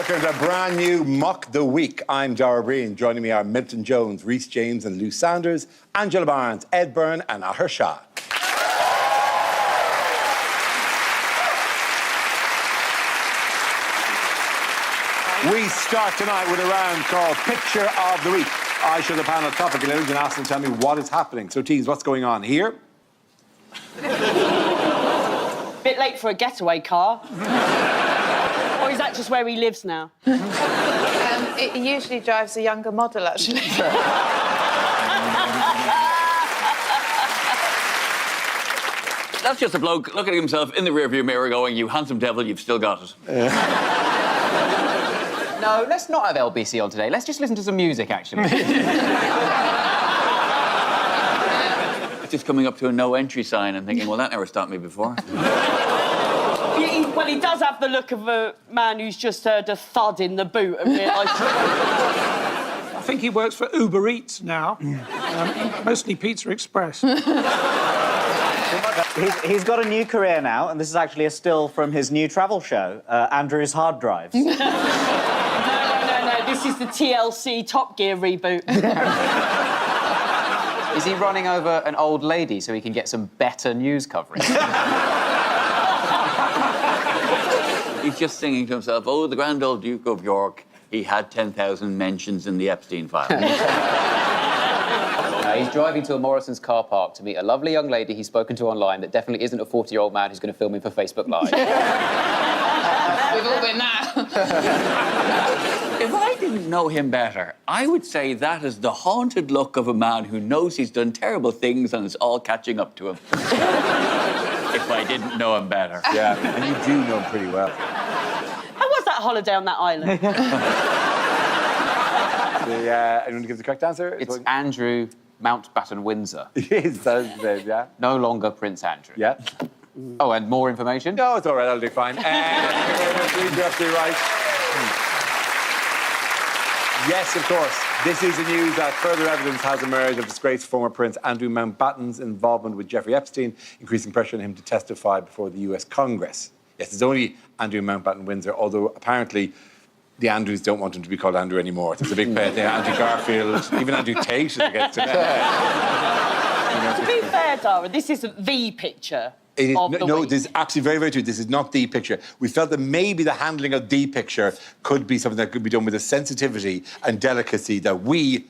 welcome to a brand new Mock the Week. I'm Dara Breen. Joining me are Milton Jones, Rhys James and Lou Sanders, Angela Barnes, Ed Byrne and Ahir Shah. We start tonight with a round called Picture of the Week. I show the panel a topical image and ask them to tell me what is happening. So, teams, what's going on here? Bit late for a getaway car. Or is that just where he lives now? It usually drives a younger model, actually. That's just a bloke looking at himself in the rearview mirror going, "You handsome devil, you've still got it." No, let's not have LBC on today. Let's just listen to some music, actually. Just coming up to a no entry sign and thinking, well, that never stopped me before. Well, he does have the look of a man who's just heard a thud in the boot and realised... I think he works for Uber Eats now. Mostly Pizza Express. He's got a new career now, and this is actually a still from his new travel show, Andrew's Hard Drives. No, this is the TLC Top Gear reboot. Is he running over an old lady so he can get some better news coverage? He's just singing to himself, "Oh, the grand old Duke of York, he had 10,000 mentions in the Epstein file." He's driving to a Morrison's car park to meet a lovely young lady he's spoken to online that definitely isn't a 40-year-old man who's going to film him for Facebook Live. We've all been there. If I didn't know him better, I would say that is the haunted look of a man who knows he's done terrible things and it's all catching up to him. If I didn't know him better. Yeah, and you do know him pretty well. How was that holiday on that island? Anyone give the correct answer? It's Andrew Mountbatten Windsor. Yes, that's his name, yeah. No longer Prince Andrew. Yeah. Oh, and more information? No, it's all right, that'll do fine. You're absolutely right. Yes, of course. This is the news that further evidence has emerged of disgraced former Prince Andrew Mountbatten's involvement with Jeffrey Epstein, increasing pressure on him to testify before the US Congress. Yes, it's only Andrew Mountbatten Windsor, although apparently the Andrews don't want him to be called Andrew anymore. There's a big pet there. Andrew Garfield, even Andrew Tate is against it. To be fair, Dara, this isn't the picture. No, this is absolutely very, very true. This is not the picture. We felt that maybe the handling of the picture could be something that could be done with a sensitivity and delicacy that we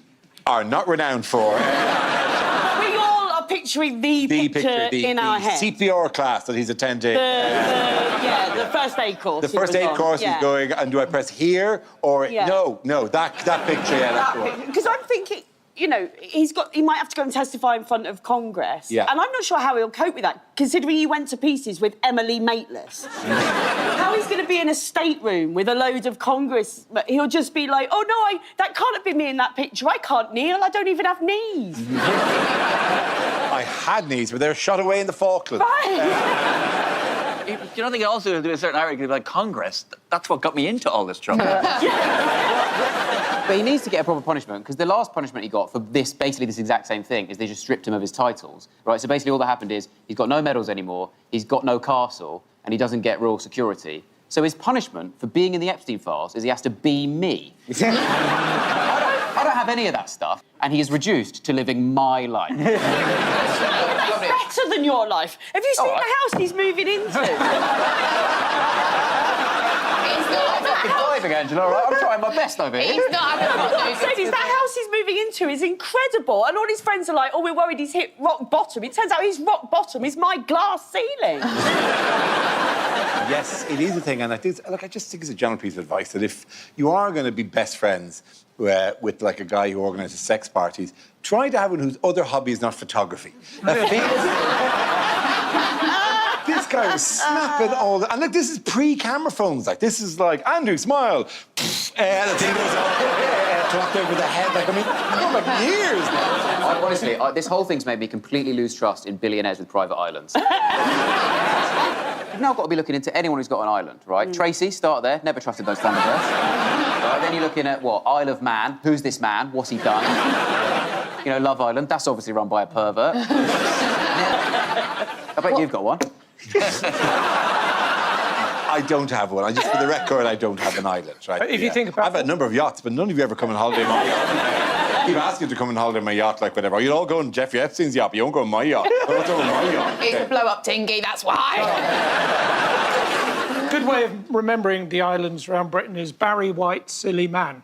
are not renowned for. We all are picturing the picture in our head. CPR class that he's attending. The first aid course. The first aid course he's going, and do I press here or... Yeah. No, that picture, yeah, that's the one. Because I'm thinking... You know, he might have to go and testify in front of Congress. Yeah. And I'm not sure how he'll cope with that, considering he went to pieces with Emily Mateless. How he's going to be in a stateroom with a load of Congress... He'll just be like, "Oh, no, that can't have been me in that picture. I can't kneel. I don't even have knees." I had knees, but they're shot away in the Falklands. Right. You don't think also to a certain irony, like Congress, that's what got me into all this trouble. But he needs to get a proper punishment, because the last punishment he got for basically this exact same thing, is they just stripped him of his titles, right? So basically all that happened is he's got no medals anymore, he's got no castle, and he doesn't get royal security. So his punishment for being in the Epstein files is he has to be me. I don't have any of that stuff, and he is reduced to living my life. Better than your life. Have you seen the house he's moving into? Angela, all right? I'm trying my best over here. He's not having What I'm saying is that house he's moving into is incredible, and all his friends are like, "Oh, we're worried he's hit rock bottom." It turns out his rock bottom is my glass ceiling. Yes, it is a thing, and I just think it's a general piece of advice that if you are going to be best friends with like a guy who organises sex parties, try to have one whose other hobby is not photography. This guy was snapping all the... And look, this is pre-camera phones. Like, this is like, "Andrew, smile." The thing goes on, dropped over the head. Like, I mean, going back years now. Honestly, this whole thing's made me completely lose trust in billionaires with private islands. You've now got to be looking into anyone who's got an island, right? Tracy, start there. Never trusted those Thunderbirds. Right, then you're looking at, what, Isle of Man. Who's this man? What's he done? You know, Love Island. That's obviously run by a pervert. I bet you've got one. I don't have one. Just for the record, I don't have an island, right? If you think about... I've had a number of yachts, but none of you ever come on holiday on my yacht. Keep asking to come on holiday on my yacht, like whatever. You'll all go on Jeffrey Epstein's yacht, but you won't go on my yacht. Don't go on my yacht. It's a blow-up tingy, that's why. A good way of remembering the islands around Britain is Barry White, silly man.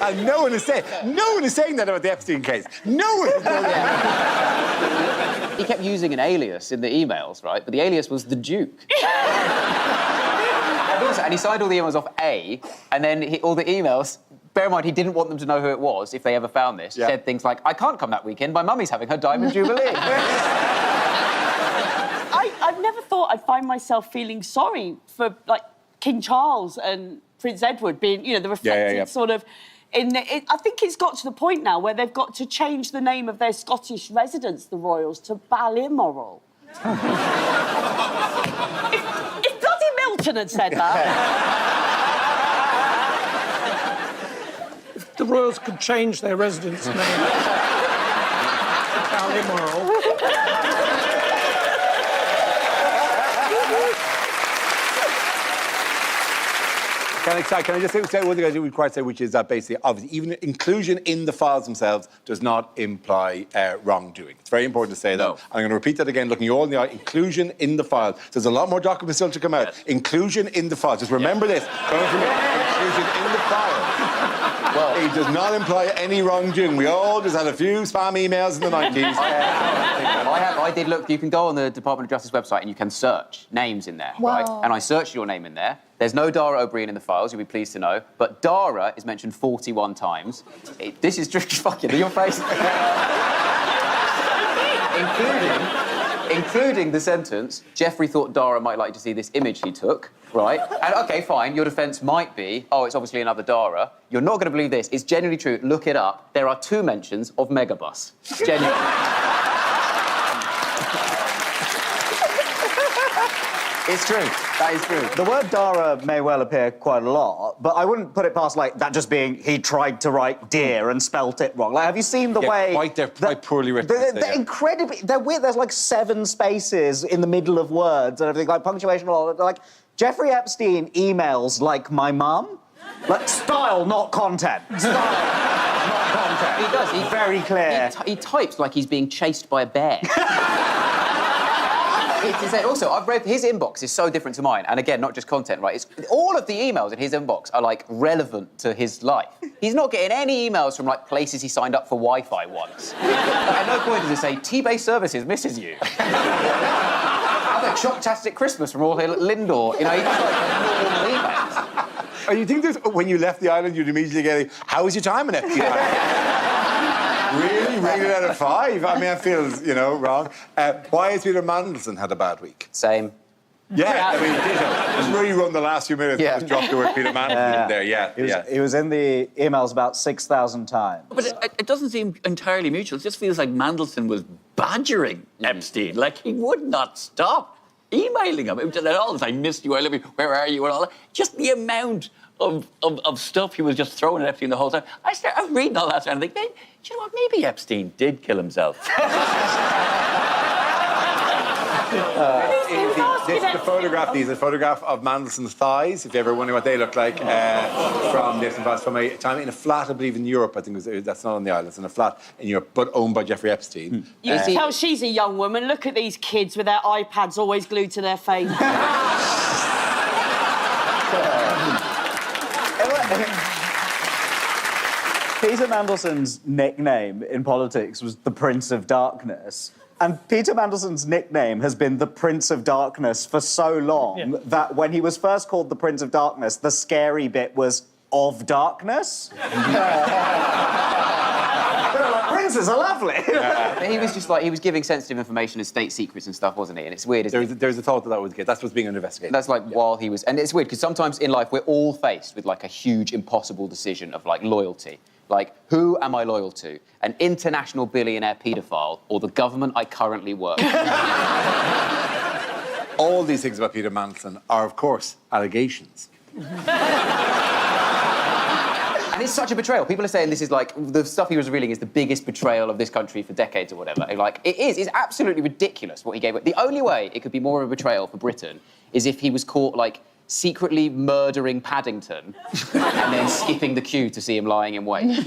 And no one is saying that about the Epstein case. No one is saying that. He kept using an alias in the emails, right? But the alias was the Duke. And he signed all the emails off A, and then all the emails, bear in mind, he didn't want them to know who it was if they ever found this, said things like, I can't come that weekend, my mummy's having her diamond jubilee. I've never thought I'd find myself feeling sorry for, like, King Charles and Prince Edward being, you know, the reflected sort of... I think it's got to the point now where they've got to change the name of their Scottish residents, the royals, to Balimoral. if bloody Milton had said that... If the royals could change their residence name to Balimoral... Can I just say one thing I do quite say, which is that basically, obviously, even inclusion in the files themselves does not imply wrongdoing. It's very important to say that. I'm going to repeat that again, looking you all in the eye. Inclusion in the files. There's a lot more documents still to come out. Yes. Inclusion in the files. Just remember this. Don't forget, inclusion in the files. Well, it does not imply any wrongdoing. We all just had a few spam emails in the 90s. I did look. You can go on the Department of Justice website and you can search names in there, right? And I searched your name in there. There's no Dara O'Brien in the files, you'll be pleased to know. But Dara is mentioned 41 times. This is just fucking in your face. including the sentence, Jeffrey thought Dara might like to see this image he took, right? And, OK, fine, your defence might be, oh, it's obviously another Dara. You're not going to believe this. It's genuinely true. Look it up. There are 2 mentions of Megabus. Genuinely. It's true. That is true. The word Dara may well appear quite a lot, but I wouldn't put it past, like, that just being he tried to write dear and spelt it wrong. Like, have you seen the way... They're quite poorly written. They're incredibly... They're weird. There's, like, 7 spaces in the middle of words and everything, like, punctuation, all like... Jeffrey Epstein emails like my mum. Like, style, not content. Style, not content. He does. He's very clear. He types like he's being chased by a bear. It's insane. Also, I've read his inbox is so different to mine, and again, not just content, right? It's all of the emails in his inbox are like relevant to his life. He's not getting any emails from like places he signed up for Wi-Fi once. At no point does it say T-Base Services misses you. Have a shocktastic Christmas from all here at Lindor. You know, he just like normal emails. And you think when you left the island, you'd immediately get, how was your time in it? Really? Rated out of 5? I mean, that feels, you know, wrong. Why has Peter Mandelson had a bad week? Same. Yeah, I mean, just rerun the last few minutes. Just drop the word Peter Mandelson in there, He was in the emails about 6,000 times. But it doesn't seem entirely mutual. It just feels like Mandelson was badgering Epstein. Like, he would not stop emailing him. And all the time, I missed you, I love you, where are you, and all that. Just the amount of stuff he was just throwing at Epstein the whole time. I was reading all that and I think, do you know what, maybe Epstein did kill himself. This is the photograph. These are a photograph of Mandelson's thighs, if you ever wonder what they look like, from this, from a time in a flat, I believe, in Europe. I think that's not on the island, it's in a flat in Europe, but owned by Jeffrey Epstein. You can tell she's a young woman. Look at these kids with their iPads always glued to their face. Peter Mandelson's nickname in politics was the Prince of Darkness. And Peter Mandelson's nickname has been the Prince of Darkness for so long that when he was first called the Prince of Darkness, the scary bit was of darkness. Princes are lovely. He was just like, he was giving sensitive information and state secrets and stuff, wasn't he? And it's weird, isn't it? There's a thought that was the case. That's what's being investigated. That's like while he was... And it's weird, because sometimes in life we're all faced with like a huge, impossible decision of like loyalty. Like, who am I loyal to? An international billionaire paedophile or the government I currently work for? All these things about Peter Mandelson are, of course, allegations. And it's such a betrayal. People are saying this is like, the stuff he was revealing is the biggest betrayal of this country for decades or whatever. And, like, it is. It's absolutely ridiculous what he gave. The only way it could be more of a betrayal for Britain is if he was caught, like, secretly murdering Paddington and then skipping the queue to see him lying in wait. I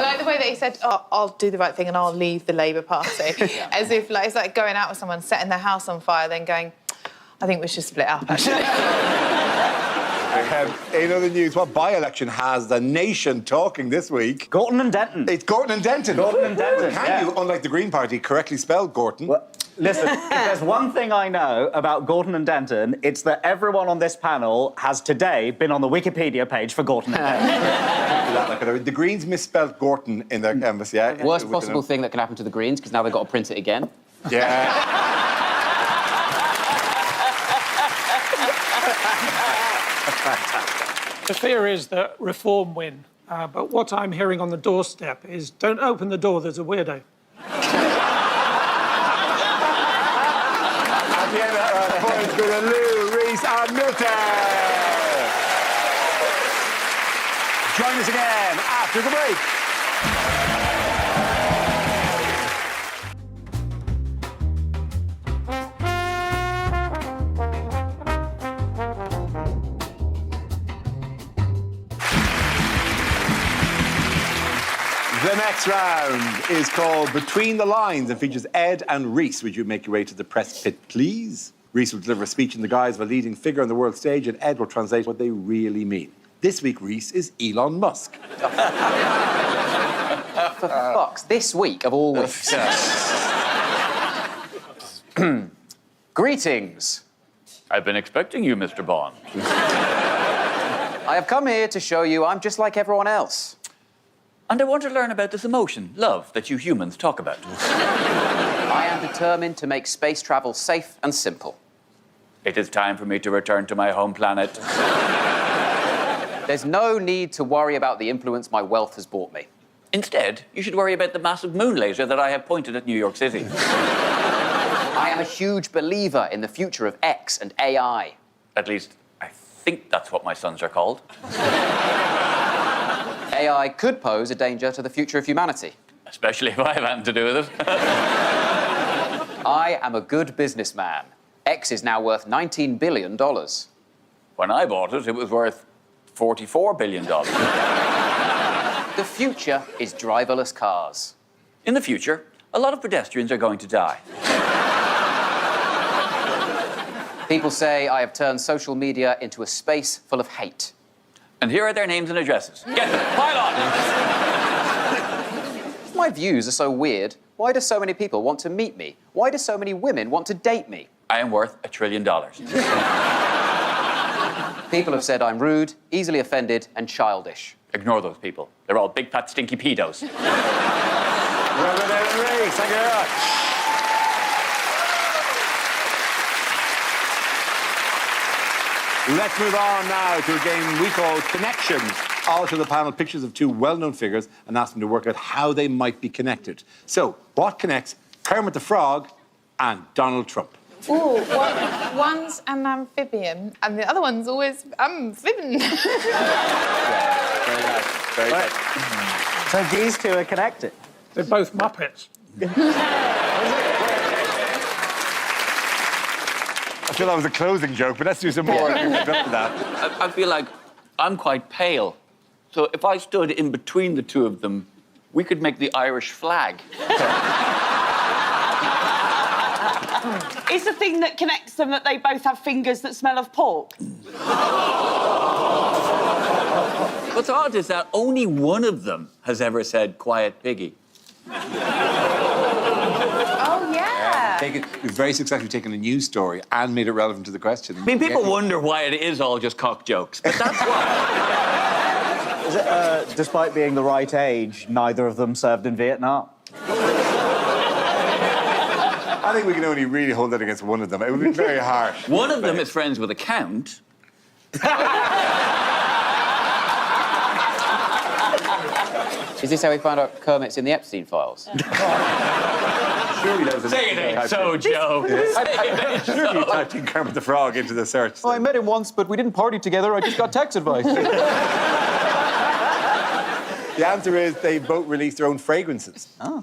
like the way that he said, "Oh, I'll do the right thing and I'll leave the Labour Party," as if like it's like going out with someone, setting their house on fire, then going, "I think we should split up." Actually. In other news, what by-election has the nation talking this week? Gorton and Denton. It's Gorton and Denton. Gorton and Denton, Can yeah. you, unlike the Green Party, correctly spell Gorton? Well, listen, if there's one thing I know about Gorton and Denton, it's that everyone on this panel has today been on the Wikipedia page for Gorton and Denton. The Greens misspelled Gorton in their canvas, yeah? Worst possible thing that can happen to the Greens, because now they've got to print it again. Yeah. The fear is that reform win. But what I'm hearing on the doorstep is, don't open the door, there's a weirdo. At the end of that round, points go to Lou, Rhys and Milton. Join us again after the break. The next round is called Between the Lines and features Ed and Rhys. Would you make your way to the press pit, please? Rhys will deliver a speech in the guise of a leading figure on the world stage, and Ed will translate what they really mean. This week, Rhys is Elon Musk. For fuck's this week of all weeks. Greetings. I've been expecting you, Mr. Bond. I have come here to show you I'm just like everyone else. And I want to learn about this emotion, love, that you humans talk about. I am determined to make space travel safe and simple. It is time for me to return to my home planet. There's no need to worry about the influence my wealth has bought me. Instead, you should worry about the massive moon laser that I have pointed at New York City. I am a huge believer in the future of X and AI. At least, I think that's what my sons are called. AI could pose a danger to the future of humanity. Especially if I have anything to do with it. I am a good businessman. X is now worth $19 billion. When I bought it, it was worth $44 billion. The future is driverless cars. In the future, a lot of pedestrians are going to die. People say I have turned social media into a space full of hate. And here are their names and addresses. Get them, pile on! If my views are so weird, why do so many people want to meet me? Why do so many women want to date me? I am worth $1 trillion. People have said I'm rude, easily offended, and childish. Ignore those people. They're all big, fat, stinky pedos. Rhys, thank you very much. Let's move on now to a game we call Connections. I'll show the panel pictures of two well-known figures and ask them to work out how they might be connected. So, what connects Kermit the Frog and Donald Trump? Ooh, one's an amphibian and the other one's always amphibian. Very nice. Very nice. So these two are connected. They're both Muppets. I feel that was a closing joke, but let's do some more. After that. I feel like I'm quite pale. So if I stood in between the two of them, we could make the Irish flag. Is the thing that connects them that they both have fingers that smell of pork? What's odd is that only one of them has ever said quiet piggy. Oh, yeah. We've very successfully taken a news story and made it relevant to the question. I mean, people wonder why it is all just cock jokes, but that's why. Despite being the right age, neither of them served in Vietnam. I think we can only really hold that against one of them. It would be very harsh. One of them is friends with a count. Is this how we found out Kermit's in the Epstein files? Surely that was Say it ain't so, Joe. Surely you typed in Kermit the Frog into the search. I met him once, but we didn't party together. I just got tax advice. The answer is they both released their own fragrances. Oh.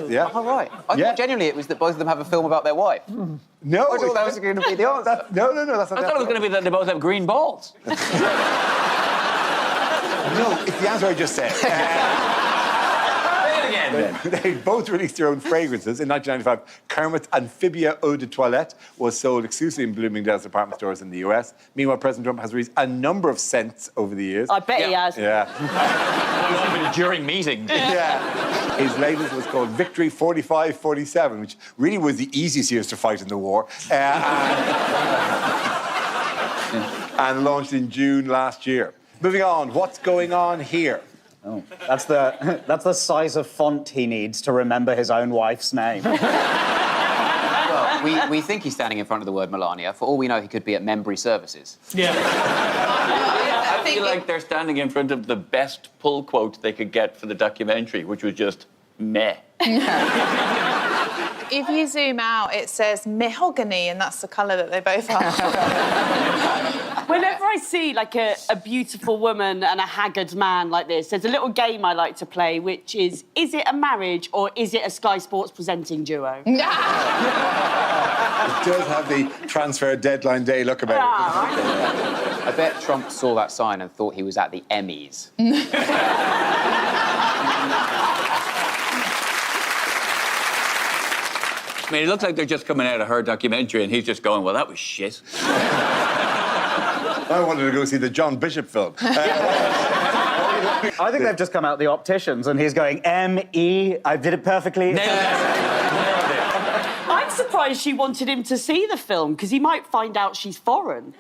Yeah. All right. I Yeah. thought genuinely it was that both of them have a film about their wife. No, I thought that was going to be the answer. no, that's not I thought it was going to be that they both have green balls. No, it's the answer I just said. Say it again, then. They both released their own fragrances. In 1995, Kermit's Amphibia Eau de Toilette was sold exclusively in Bloomingdale's department stores in the US. Meanwhile, President Trump has released a number of scents over the years. I bet he has. Yeah. During meetings. Yeah. His latest was called Victory 45-47, which really was the easiest years to fight in the war. And launched in June last year. Moving on, what's going on here? Oh, that's the size of font he needs to remember his own wife's name. Well, we think he's standing in front of the word Melania. For all we know, he could be at Membry Services. Yeah. I feel like they're standing in front of the best pull quote they could get for the documentary, which was just meh. If you zoom out, it says mahogany, and that's the colour that they both are. Whenever I see like a beautiful woman and a haggard man like this, there's a little game I like to play, which is it a marriage or is it a Sky Sports presenting duo? It does have the transfer deadline day look about it. I bet Trump saw that sign and thought he was at the Emmys. I mean, it looks like they're just coming out of her documentary and he's just going, well, that was shit. I wanted to go see the John Bishop film. I think they've just come out the opticians and he's going, M-E, I did it perfectly. I'm surprised she wanted him to see the film, because he might find out she's foreign.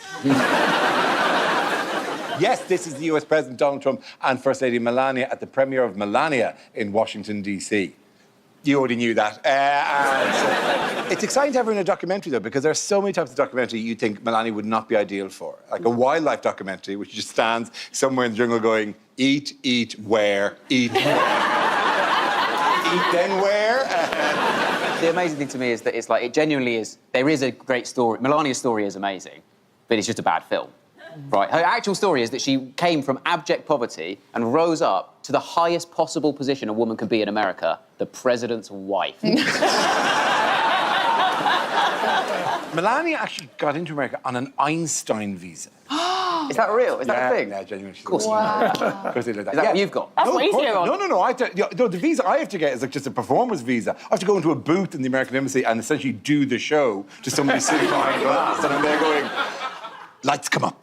Yes, this is the US President Donald Trump and First Lady Melania at the premiere of Melania in Washington, D.C. You already knew that. It's exciting to have her in a documentary, though, because there are so many types of documentary you think Melania would not be ideal for. Like a wildlife documentary, which just stands somewhere in the jungle going, eat, where, eat, eat, then where. The amazing thing to me is that it's like, it genuinely is, there is a great story. Melania's story is amazing, but it's just a bad film. Right, her actual story is that she came from abject poverty and rose up to the highest possible position a woman could be in America, the president's wife. Melania actually got into America on an Einstein visa. Is that real? Is that a thing? Yeah, genuinely. Of course. Of course they did that. Is that what you've got? That's No, what of he's course here not. on. No, the visa I have to get is like just a performer's visa. I have to go into a booth in the American embassy and essentially do the show to somebody sitting behind glass, and I'm there going, lights come up.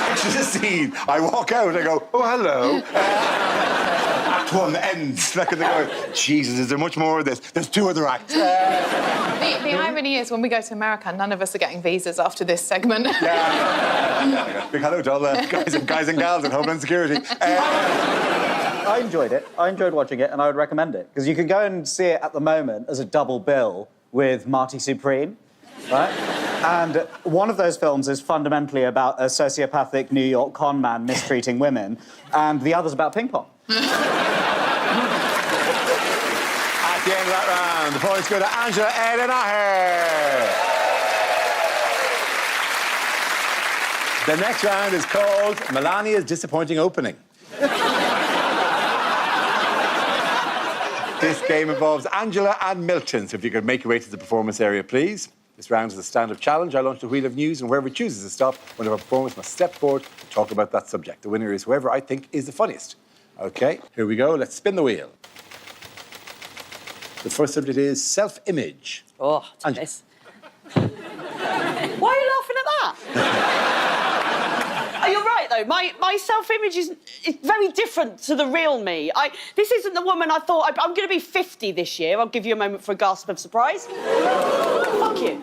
Picture the scene. I walk out, I go, oh, hello. Act one ends. Like, they go, Jesus, is there much more of this? There's two other acts. The irony is, when we go to America, none of us are getting visas after this segment. Big hello to all the guys and gals in Homeland Security. I enjoyed it. I enjoyed watching it, and I would recommend it. Because you can go and see it at the moment as a double bill with Marty Supreme, right? And one of those films is fundamentally about a sociopathic New York con man mistreating women, and the other's about ping pong. At the end of that round, the points go to Angela, Ed and Ahir. The next round is called Melania's Disappointing Opening. This game involves Angela and Milton, so if you could make your way to the performance area, please. This round is a stand-up challenge. I launch the wheel of news, and whoever chooses to stop, one of our performers must step forward to talk about that subject. The winner is whoever I think is the funniest. OK, here we go. Let's spin the wheel. The first subject is self-image. Oh, this. Why are you laughing at that? Oh, you're right, though. My self-image is very different to the real me. This isn't the woman I thought... I'm going to be 50 this year. I'll give you a moment for a gasp of surprise. Fuck you.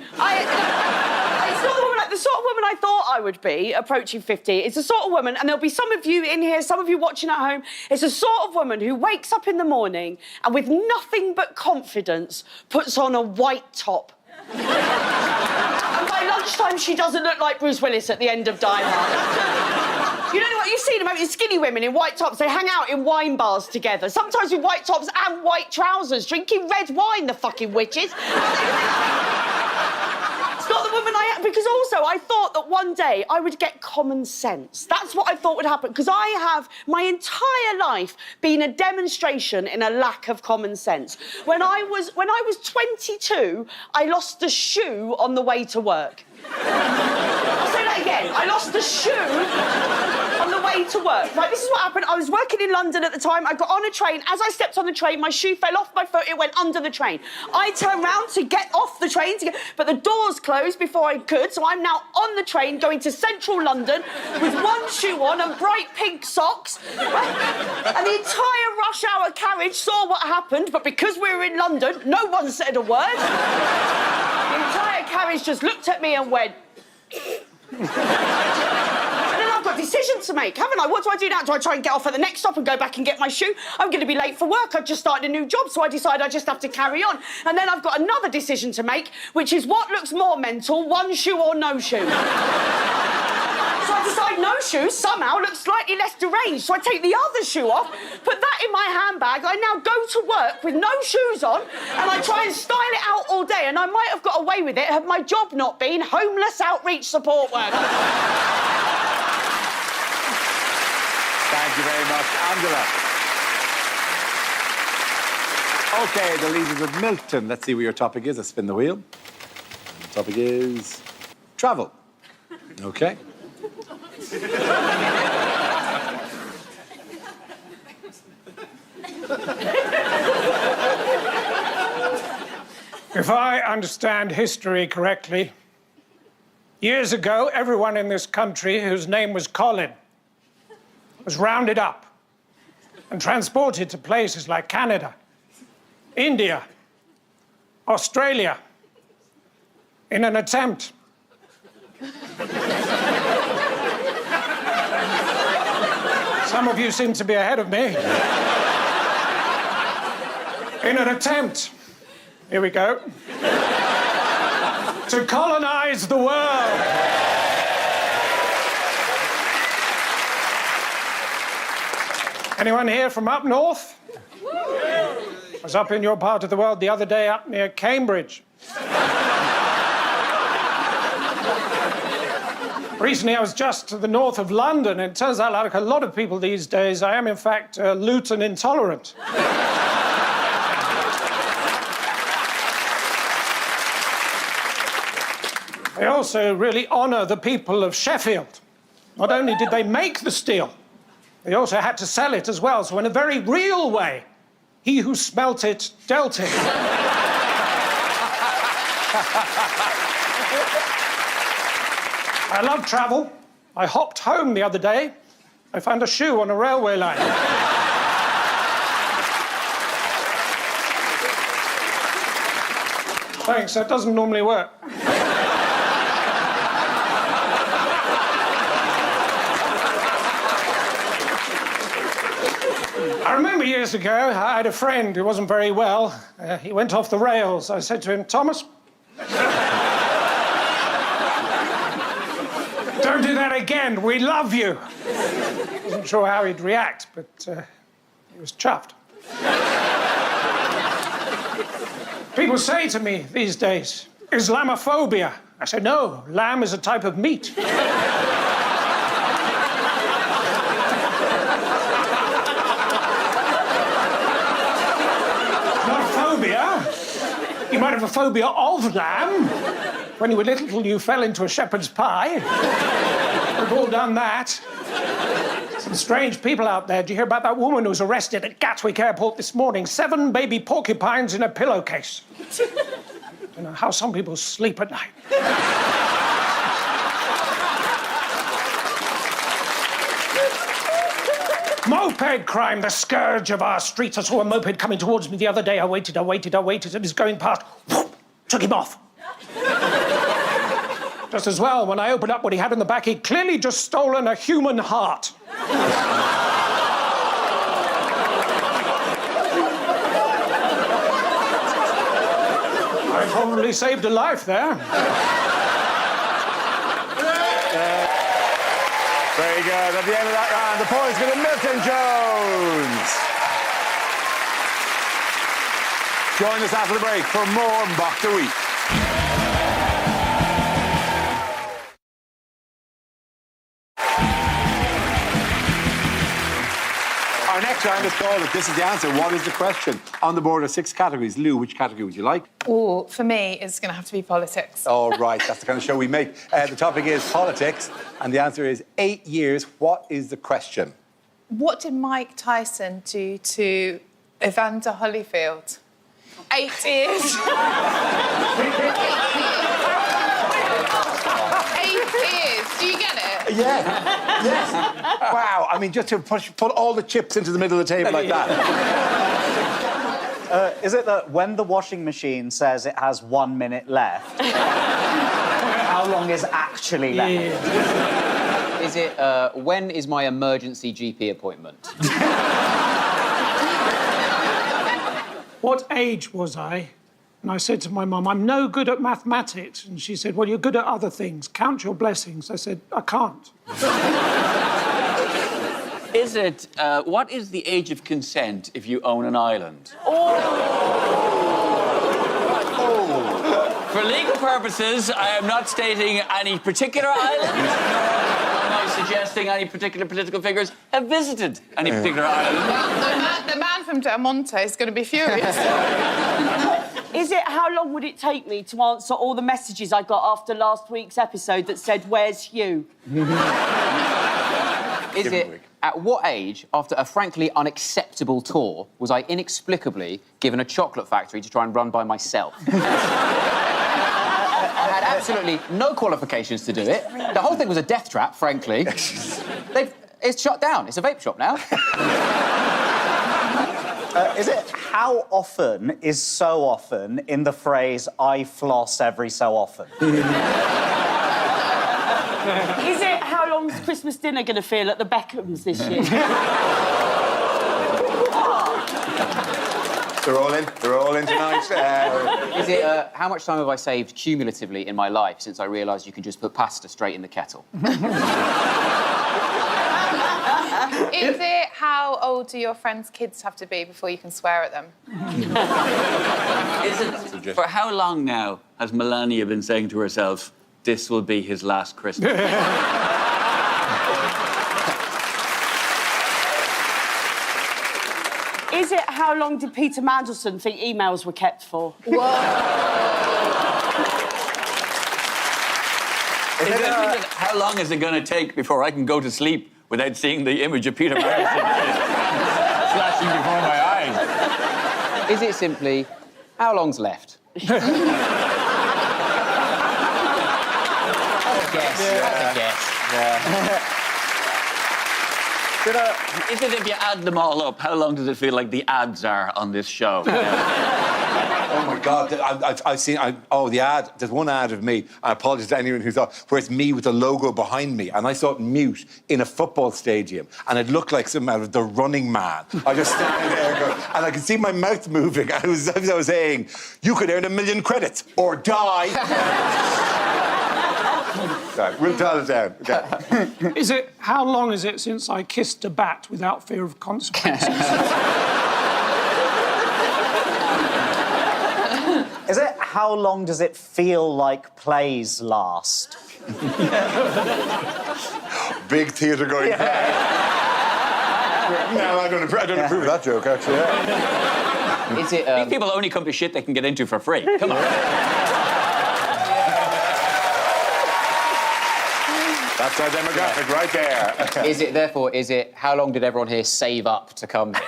It's not the sort of woman I thought I would be, approaching 50. It's the sort of woman, and there'll be some of you in here, some of you watching at home, it's the sort of woman who wakes up in the morning and with nothing but confidence puts on a white top. And by lunchtime, she doesn't look like Bruce Willis at the end of Die Hard. You know what? You've seen them, haven't you? Skinny women in white tops, they hang out in wine bars together, sometimes with white tops and white trousers, drinking red wine, the fucking witches. It's not the woman I am, because also I thought that one day I would get common sense. That's what I thought would happen, because I have my entire life been a demonstration in a lack of common sense. When I was 22, I lost a shoe on the way to work. I'll say that again. I lost a shoe on the way to work. Right, this is what happened. I was working in London at the time. I got on a train. As I stepped on the train, my shoe fell off my foot. It went under the train. I turned round to get off the train, but the doors closed before I could, so I'm now on the train going to central London with one shoe on and bright pink socks. And the entire rush hour carriage saw what happened, but because we were in London, no one said a word. The entire carriage just looked at me and went... And then I've got decisions to make, haven't I? What do I do now? Do I try and get off at the next stop and go back and get my shoe? I'm going to be late for work. I've just started a new job, so I decide I just have to carry on. And then I've got another decision to make, which is what looks more mental, one shoe or no shoe? So I decide no shoes somehow looks slightly less deranged, so I take the other shoe off, put that in my handbag. I now go to work with no shoes on, and I try and style it out all day, and I might have got away with it had my job not been homeless outreach support worker. Thank you very much, Angela. OK, the lead is with Milton. Let's see what your topic is. Let's spin the wheel. The topic is travel. OK. If I understand history correctly, years ago, everyone in this country whose name was Colin was rounded up and transported to places like Canada, India, Australia, in an attempt some of you seem to be ahead of me. In an attempt, here we go, to colonize the world. Anyone here from up north? I was up in your part of the world the other day, up near Cambridge. Recently, I was just to the north of London, and it turns out, like a lot of people these days, I am, in fact, Luton intolerant. They also really honour the people of Sheffield. Not only did they make the steel, they also had to sell it as well. So in a very real way, he who smelt it dealt it. I love travel. I hopped home the other day. I found a shoe on a railway line. Thanks, that doesn't normally work. I remember years ago, I had a friend who wasn't very well. He went off the rails. I said to him, Thomas, don't do that again. We love you. I wasn't sure how he'd react, but he was chuffed. People say to me these days, Islamophobia. I say, no, lamb is a type of meat. You might have a phobia of lamb. When you were little, you fell into a shepherd's pie. We've all done that. Some strange people out there. Did you hear about that woman who was arrested at Gatwick Airport this morning? 7 baby porcupines in a pillowcase. You know how some people sleep at night. Moped crime, the scourge of our streets. I saw a moped coming towards me the other day. I waited, and he's going past. Whoop, took him off. Just as well, when I opened up what he had in the back, he'd clearly just stolen a human heart. I probably saved a life there. Very good. At the end of that round, the points go to Milton Jones. Join us after the break for more Mock the Week. Our next round is called This Is the Answer. What is the question? On the board are 6 categories. Lou, which category would you like? Oh, for me, it's going to have to be politics. All right, that's the kind of show we make. The topic is politics, and the answer is 8 years. What is the question? What did Mike Tyson do to Evander Holyfield? 8 years. 8 years. Do you get it? Yeah. Yes. Wow. I mean, just to put all the chips into the middle of the table like that. Is it that when the washing machine says it has 1 minute left, how long is actually left? Is it, when is my emergency GP appointment? What age was I? And I said to my mum, I'm no good at mathematics. And she said, well, you're good at other things. Count your blessings. I said, I can't. Is it, what is the age of consent if you own an island? For legal purposes, I am not stating any particular island, nor am I suggesting any particular political figures have visited any particular island. Well, the man from Del Monte is going to be furious. Is it how long would it take me to answer all the messages I got after last week's episode that said, where's Hugh? Is it, at what age, after a frankly unacceptable tour, was I inexplicably given a chocolate factory to try and run by myself? I had absolutely no qualifications to do it. The whole thing was a death trap, frankly. It's shut down. It's a vape shop now. Is it how often is so often in the phrase, I floss every so often? Is it how long's Christmas dinner going to feel at the Beckhams this year? They're all in. They're all in tonight. Is it, how much time have I saved cumulatively in my life since I realised you can just put pasta straight in the kettle? Is it how old do your friends' kids have to be before you can swear at them? Is it, for how long now has Melania been saying to herself, this will be his last Christmas? Is it how long did Peter Mandelson think emails were kept for? How long is it going to take before I can go to sleep without seeing the image of Peter Mandelson flashing before my eyes? Is it simply, how long's left? That's a guess. That's a guess. Is it if you add them all up, how long does it feel like the ads are on this show? Oh, my God. I've seen... the ad. There's one ad of me. I apologise to anyone who thought... Where it's me with the logo behind me. And I saw it mute in a football stadium. And it looked like some out of The Running Man. I just standing there going... And I could see my mouth moving. I was saying, you could earn 1 million credits or die. Right, we'll tell it down. Okay. Is it how long is it since I kissed a bat without fear of consequences? Is it how long does it feel like plays last? Big theatre going. No, I don't approve of that joke, actually. Is it, These people only come to shit they can get into for free. Come on. That's our demographic right there. Is it, therefore, is it how long did everyone here save up to come? Is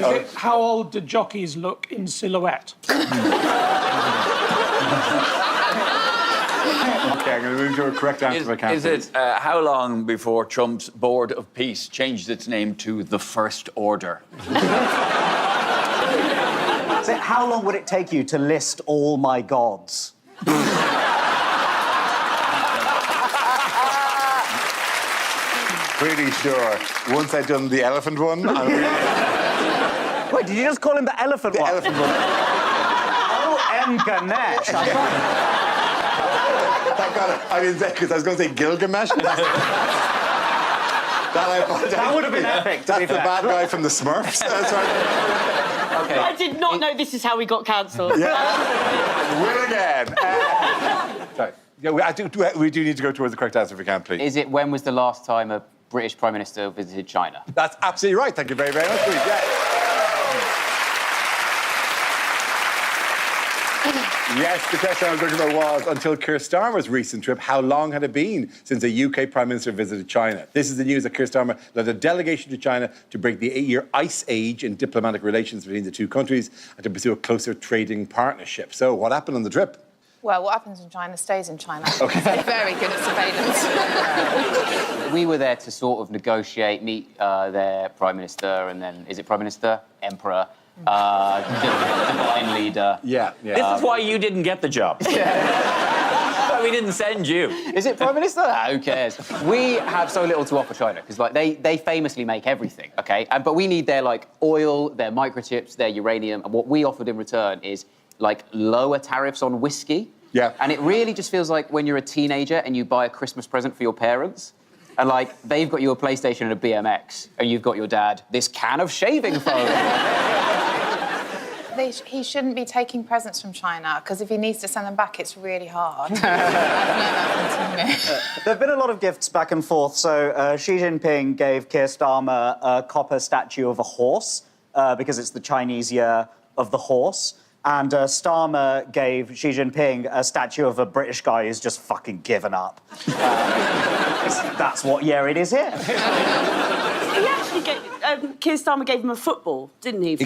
it how old do jockeys look in silhouette? Okay, I'm going to move to a correct answer if I can. Is it how long before Trump's Board of Peace changed its name to the First Order? Is it how long would it take you to list all my gods? Pretty sure. Once I'd done the elephant one... Wait, did you just call him the elephant one? The elephant one. Oh, M. Ganesh. Thank God I didn't say, because I was going to say Gilgamesh. That would have been epic, to That's be the fair. bad guy from the Smurfs. That's right. Okay. I did not know this is how we got cancelled. Will again. Sorry. Yeah, we do need to go towards the correct answer if we can, please. Is it when was the last time a British Prime Minister visited China? That's absolutely right. Thank you very, very much. Please. Yeah. Yes, the question I was looking about was, until Keir Starmer's recent trip, how long had it been since a UK Prime Minister visited China? This is the news that Keir Starmer led a delegation to China to break the 8-year ice age in diplomatic relations between the two countries and to pursue a closer trading partnership. So, what happened on the trip? Well, what happens in China stays in China. Okay. They're very good at surveillance. We were there to sort of negotiate, meet their Prime Minister, and then, is it Prime Minister? Emperor. Divine leader. Yeah. This is why you didn't get the job. Why we didn't send you. Is it Prime Minister? Who cares? We have so little to offer China because, like, they famously make everything, okay? But we need their, like, oil, their microchips, their uranium, and what we offered in return is, like, lower tariffs on whiskey. Yeah. And it really just feels like when you're a teenager and you buy a Christmas present for your parents, and, like, they've got you a PlayStation and a BMX, and you've got your dad this can of shaving foam. He shouldn't be taking presents from China, because if he needs to send them back, it's really hard. There have been a lot of gifts back and forth. So Xi Jinping gave Keir Starmer a copper statue of a horse because it's the Chinese year of the horse. And Starmer gave Xi Jinping a statue of a British guy who's just fucking given up. That's what year it is here. He actually Keir Starmer gave him a football, didn't he? He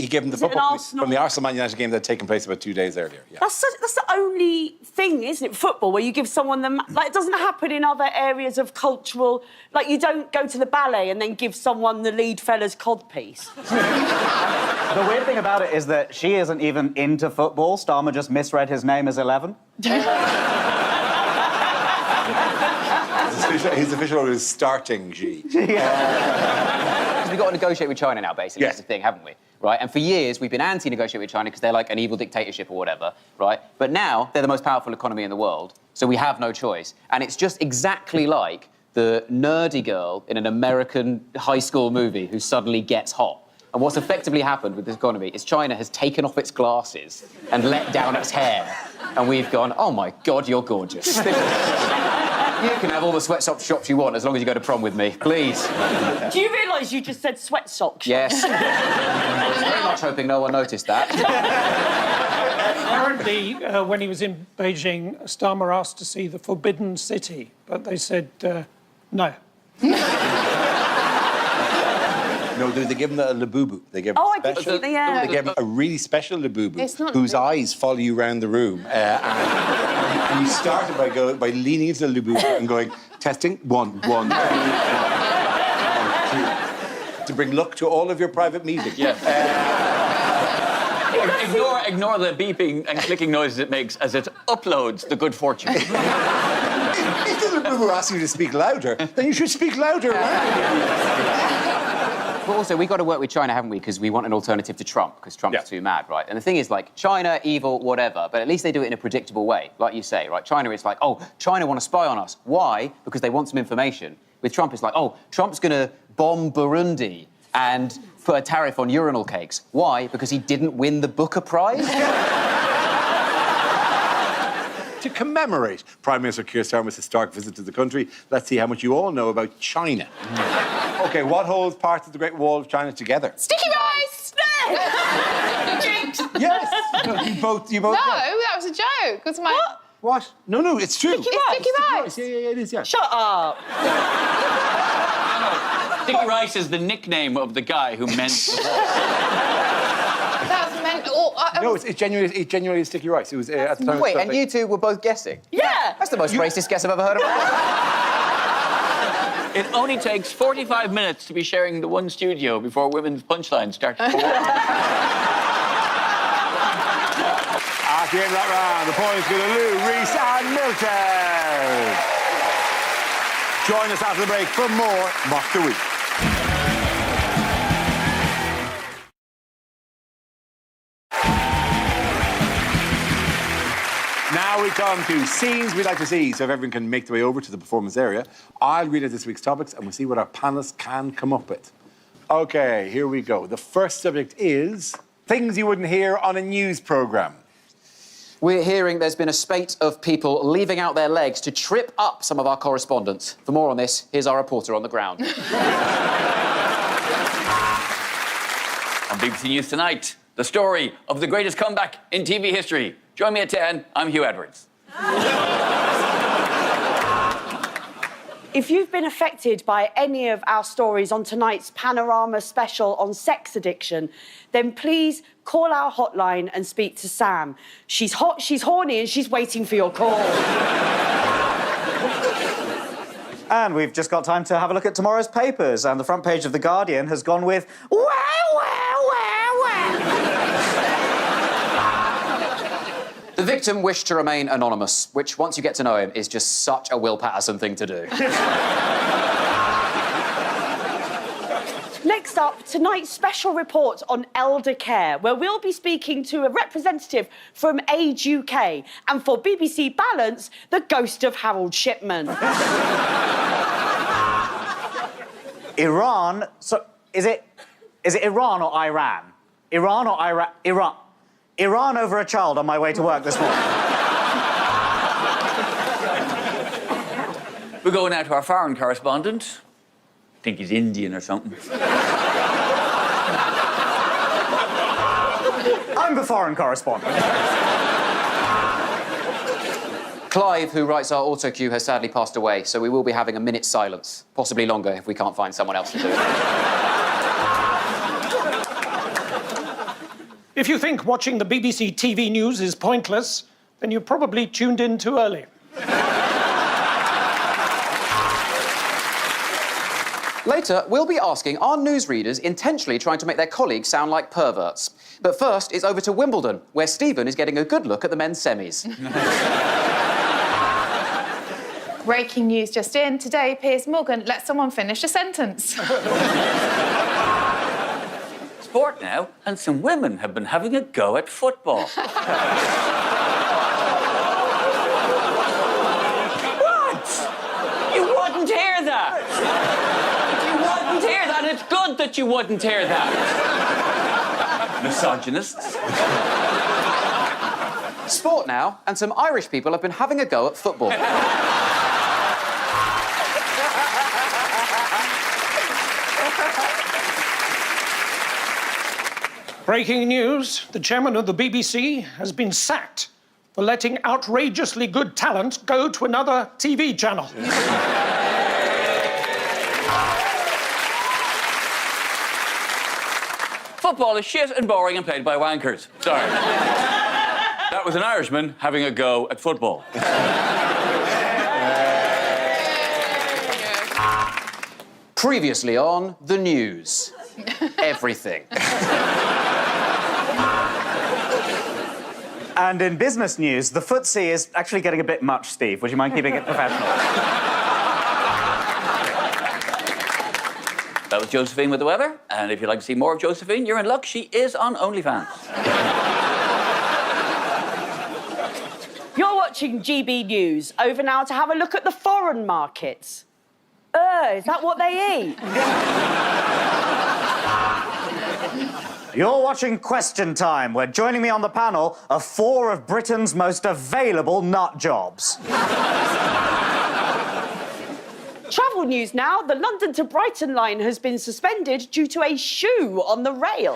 gave him the football from the Arsenal-Man United game that had taken place about 2 days earlier. Yeah. That's the only thing, isn't it? Football, where you give someone the... Like, it doesn't happen in other areas of cultural... Like, you don't go to the ballet and then give someone the lead fella's codpiece. The weird thing about it is that she isn't even into football. Starmer just misread his name as 11. His official order is starting Xi. We've got to negotiate with China now, basically. Yes. That's the thing, haven't we? Right? And for years, we've been anti-negotiate with China because they're like an evil dictatorship or whatever, right? But now, they're the most powerful economy in the world, so we have no choice. And it's just exactly like the nerdy girl in an American high school movie who suddenly gets hot. And what's effectively happened with this economy is China has taken off its glasses and let down its hair. And we've gone, oh, my God, you're gorgeous. You can have all the sweatshop shops you want as long as you go to prom with me, please. Do you realise you just said sweatshop? Yes. I was very much hoping no one noticed that. Apparently, when he was in Beijing, Starmer asked to see the Forbidden City, but they said no. No, they give him a labubu. They give him Oh, I did see the... They give him a really special labubu It's not whose labubu. eyes follow you around the room. And you started by leaning into the labubu and going, testing, one, two, to bring luck to all of your private meetings. Yeah. Ignore the beeping and clicking noises it makes as it uploads the good fortune. If the labubu asks you to speak louder, then you should speak louder. But also, we've got to work with China, haven't we? Because we want an alternative to Trump, because Trump's Yeah. too mad, right? And the thing is, like, China, evil, whatever, but at least they do it in a predictable way, like you say, right? China is like, oh, China want to spy on us. Why? Because they want some information. With Trump, it's like, oh, Trump's going to bomb Burundi and put a tariff on urinal cakes. Why? Because he didn't win the Booker Prize? To commemorate Prime Minister Keir Starmer's historic visit to the country, let's see how much you all know about China. OK, what holds parts of the Great Wall of China together? Sticky rice! Jinx! Yes! You both No, that was a joke. It's my... What? No, it's true. Sticky It's rice? sticky rice. Yeah, it is, yeah. Shut up. Sticky Rice is the nickname of the guy who meant the wall. That's meant... No, it's genuinely sticky rice. It was at the time. Wait, and you two were both guessing? Yeah. That's the most racist guess I've ever heard of. It only takes 45 minutes to be sharing the one studio before women's punchlines start to pour. At the end of that round, the points go to Lou, Rhys and Milton. Join us after the break for more Mock the Week. Now we we come to scenes we'd like to see. So if everyone can make their way over to the performance area, I'll read out this week's topics and we'll see what our panellists can come up with. OK, here we go. The first subject is things you wouldn't hear on a news programme. We're hearing there's been a spate of people leaving out their legs to trip up some of our correspondents. For more on this, here's our reporter on the ground. On BBC News Tonight, the story of the greatest comeback in TV history. Join me at 10. I'm Hugh Edwards. If you've been affected by any of our stories on tonight's Panorama special on sex addiction, then please call our hotline and speak to Sam. She's hot, she's horny, and she's waiting for your call. And we've just got time to have a look at tomorrow's papers. And the front page of The Guardian has gone with, wow, wow, wow, wow. The victim wished to remain anonymous, which, once you get to know him, is just such a Will Patterson thing to do. Next up, tonight's special report on elder care, where we'll be speaking to a representative from Age UK, and for BBC Balance, the ghost of Harold Shipman. Iran, so is it Iran or Iran? Iran or Iran? Iran over a child on my way to work this morning. We're going out to our foreign correspondent. I think he's Indian or something. I'm the foreign correspondent. Clive, who writes our autocue, has sadly passed away, so we will be having a minute's silence. Possibly longer if we can't find someone else to do it. If you think watching the BBC TV news is pointless, then you probably tuned in too early. Later, we'll be asking, are newsreaders intentionally trying to make their colleagues sound like perverts? But first, it's over to Wimbledon, where Stephen is getting a good look at the men's semis. Breaking news just in. Today, Piers Morgan let someone finish a sentence. Sport now, and some women have been having a go at football. What? You wouldn't hear that. You wouldn't hear that. It's good that you wouldn't hear that. Misogynists. Sport now, and some Irish people have been having a go at football. Breaking news, the chairman of the BBC has been sacked for letting outrageously good talent go to another TV channel. Football is shit and boring and played by wankers. Sorry. That was an Irishman having a go at football. Previously on the news. Everything. And in business news, the FTSE is actually getting a bit much, Steve. Would you mind keeping it professional? That was Josephine with the weather. And if you'd like to see more of Josephine, you're in luck. She is on OnlyFans. You're watching GB News. Over now to have a look at the foreign markets. Is that what they eat? You're watching Question Time, where joining me on the panel are 4 of Britain's most available nut jobs. Travel news now. The London to Brighton line has been suspended due to a shoe on the rail.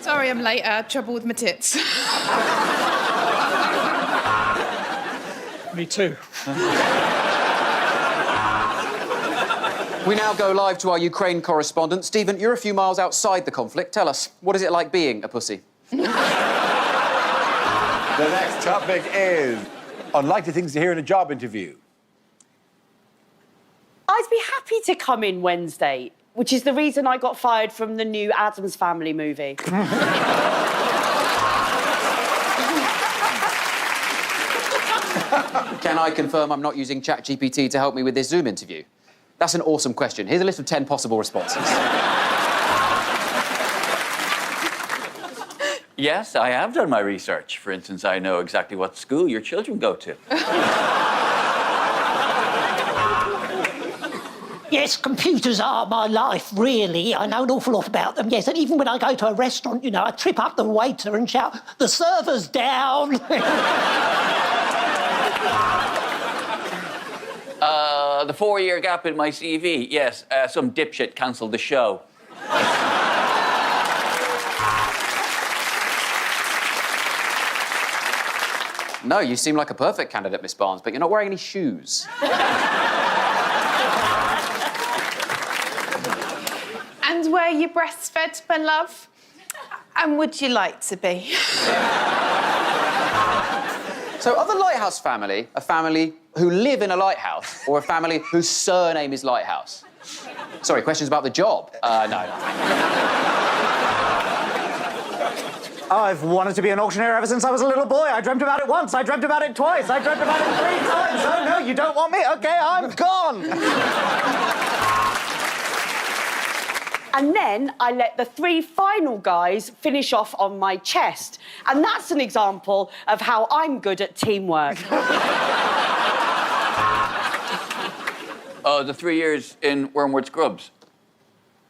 Sorry I'm late. Trouble with my tits. Me too. We now go live to our Ukraine correspondent. Stephen, you're a few miles outside the conflict. Tell us, what is it like being a pussy? The next topic is unlikely things to hear in a job interview. I'd be happy to come in Wednesday, which is the reason I got fired from the new Addams Family movie. Can I confirm I'm not using ChatGPT to help me with this Zoom interview? That's an awesome question. Here's a list of 10 possible responses. Yes, I have done my research. For instance, I know exactly what school your children go to. Yes, computers are my life, really. I know an awful lot about them, yes. And even when I go to a restaurant, you know, I trip up the waiter and shout, "The server's down!" The 4-year gap in my CV. Yes, some dipshit cancelled the show. No, you seem like a perfect candidate, Miss Barnes, but you're not wearing any shoes. And were you breastfed, my love? And would you like to be? So are the Lighthouse family a family who live in a lighthouse or a family whose surname is Lighthouse? Sorry, questions about the job? No. I've wanted to be an auctioneer ever since I was a little boy. I dreamt about it once, I dreamt about it twice, I dreamt about it 3 times. Oh, no, you don't want me? OK, I'm gone. And then I let the 3 final guys finish off on my chest. And that's an example of how I'm good at teamwork. The 3 years in Wormwood Scrubs.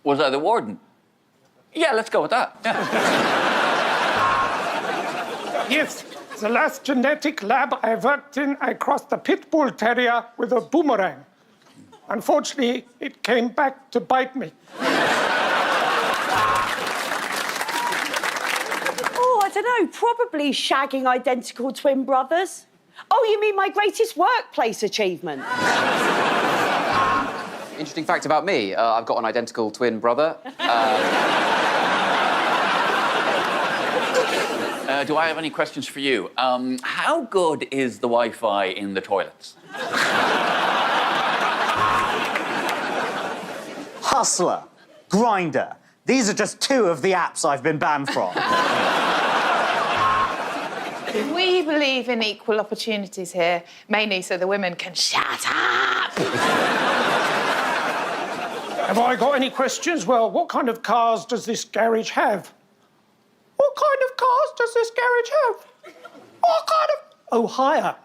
Was I the warden? Yeah, let's go with that. Yeah. Yes, the last genetic lab I worked in, I crossed a pit bull terrier with a boomerang. Unfortunately, it came back to bite me. Oh, I don't know, probably shagging identical twin brothers. Oh, you mean my greatest workplace achievement? Interesting fact about me, I've got an identical twin brother. Do I have any questions for you? How good is the Wi-Fi in the toilets? Hustler, Grindr. These are just 2 of the apps I've been banned from. We believe in equal opportunities here, mainly so the women can shut up. Have I got any questions? Well, what kind of cars does this garage have? What kind of cars does this garage have? What kind of... Oh, hire.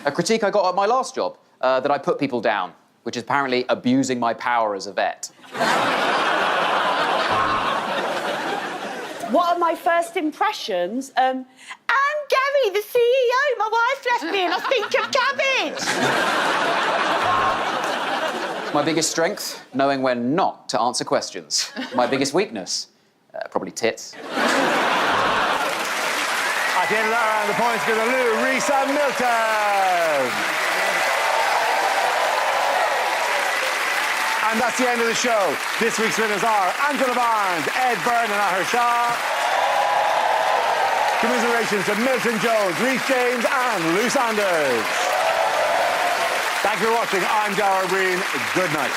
A critique I got at my last job, that I put people down, which is apparently abusing my power as a vet. What are my first impressions? I'm Gary, the CEO. My wife left me and I think of cabbage. My biggest strength, knowing when not to answer questions. My biggest weakness, probably tits. At the end of that round, the points go to Lou, Rhys and Milton. And that's the end of the show. This week's winners are Angela Barnes, Ed Byrne and Ahir Shah. Commiserations to Milton Jones, Rhys James and Lou Sanders. Thank you for watching. I'm Darragh Breen. Good night.